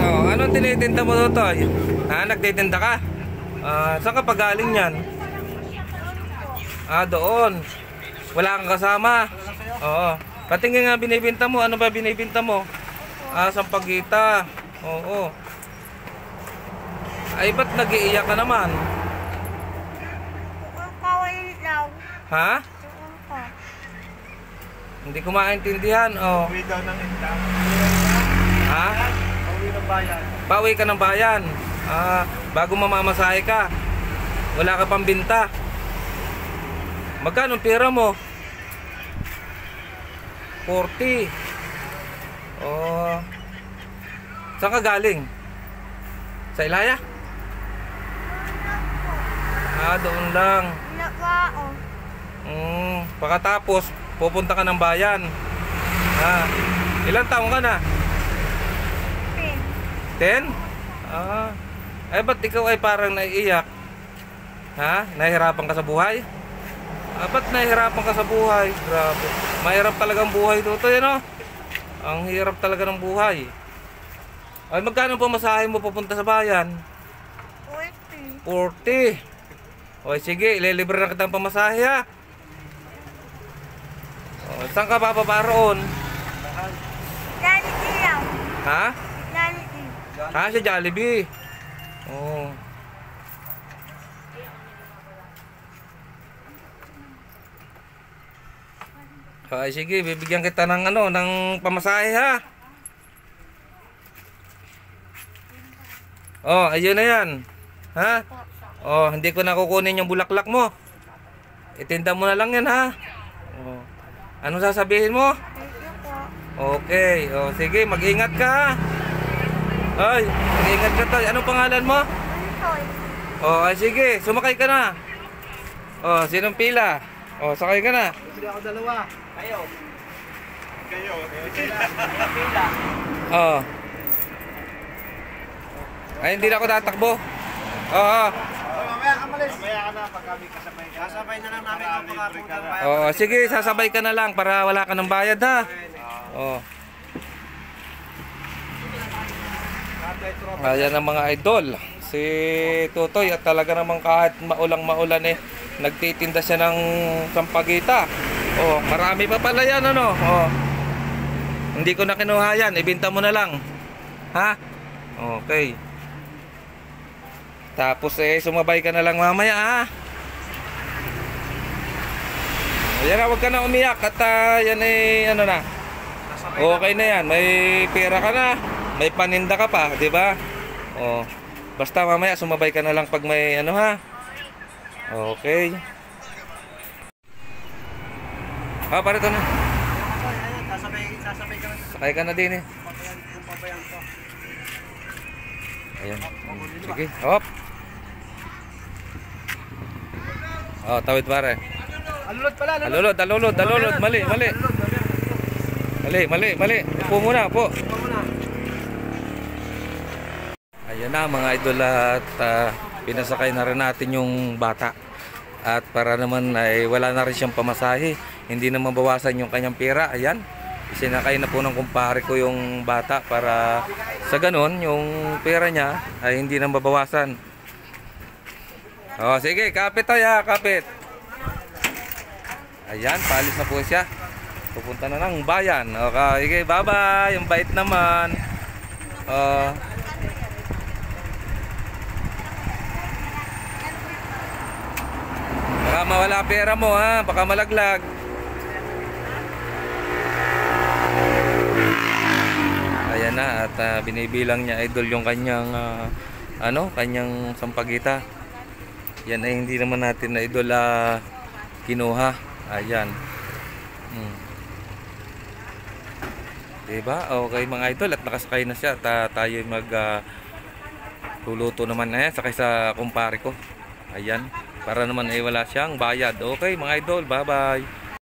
Oh, anong tinitinda mo Totoy? Ha, nagtitinda ka? Saan ka pagaling yan? Doon. Wala kang kasama. Oo. Patingin nga binibinta mo. Ano ba binibinta mo? Sampagita. Oo. Ay, ba't nag-iiyak ka naman? Kaway daw. Ha? Hindi ko maintindihan. Oh. Pauwi daw ng indang. Ha? Pauwi ng bayan. Pauwi ka ng bayan. Bago mamamasahe ka. Wala ka pang binta. Magkano pera mo? 40. Oh. Saan ka galing? Sa Ilaya? Doon lang. Pagkatapos, pupunta ka ng bayan. Ilang taong ka na? 10? Ba't ikaw ay parang naiiyak? Ha? Nahihirapan ka sa buhay? Ba't nahihirapan ka sa buhay? Grabe. Mahirap talagang buhay dito, yan o. Ang hirap talaga ng buhay. Ay, magkano pa masahe mo papunta sa bayan? 40. O, sige, ililibre na kitang pamasahe, ha? O, saan ka bababa roon? Jollibee lang. Ha? Jollibee. Sa Jollibee. Oh. Ay, sige, bibigyan kita ng ng pamasahe, ha? Oh, ayun na yan. Ha? Oh, hindi ko na kukunin yung bulaklak mo. Itinda mo na lang yan, ha? Oh. Ano sasabihin mo? Thank you po. Okay. Oh, sige, mag-ingat ka. Ay, mag-ingat ka tayo. Anong pangalan mo? Antoy. Oh, ay sige, sumakay ka na. Oh, sinong pila? Oh, sakay ka na. Hindi ako dalawa. Kayo. Kayo. Pila. Oh. Ay, hindi na ako tatakbo. Oo. Mamaya ka malis. Mamaya ka na pag kami kasabay ka. Sasabay na lang namin kung makapunta ng bayan. Oh, sige, sasabay ka na lang para wala ka ng bayad, ha. Oh. Ayan ang mga idol. Si Totoy at talaga namang kahit maulang-maulan nagtitinda siya ng sampagita. Oh, marami pa pala yan, ano. Oh. Hindi ko na kinuha yan, ibenta mo na lang. Ha? Okay. Tapos sumabay ka na lang mamaya, ha. Ayan na, huwag ka na umiyak at yan ano na. Okay na yan, may pera ka na, may paninda ka pa, di ba? Oh. Basta mamaya sumabay ka na lang pag may ha. Okay. Parito na. Sasabay ka na. Sakay ka na din, Papayan ko. Ayan. Sige, hop. Oh, tawid pare. Alulod pala. Alulod. Mali. Upo muna, upo. Ayan na mga idol at pinasakay na rin natin yung bata. At para naman ay wala na rin siyang pamasahe. Hindi na mabawasan yung kanyang pera. Ayan. Isinakay na po ng kumpare ko yung bata para sa ganon yung pera niya ay hindi na mabawasan. Oh, sige, kapit tayo, kapit. Ayan, palis na po siya. Pupunta na ng bayan. Okay, sige, bye-bye. Yung bait naman. Baka mawala pera mo, ha? Baka malaglag. Ayan na, at binibilang niya idol yung kanyang kanyang sampagita. Yan ay hindi naman natin na idol kinuha. Ayan. Diba? Okay mga idol, at nakasakay na siya. Tayo luluto naman sakay sa kumpare ko. Ayan, para naman ay wala siyang bayad. Okay mga idol, bye bye.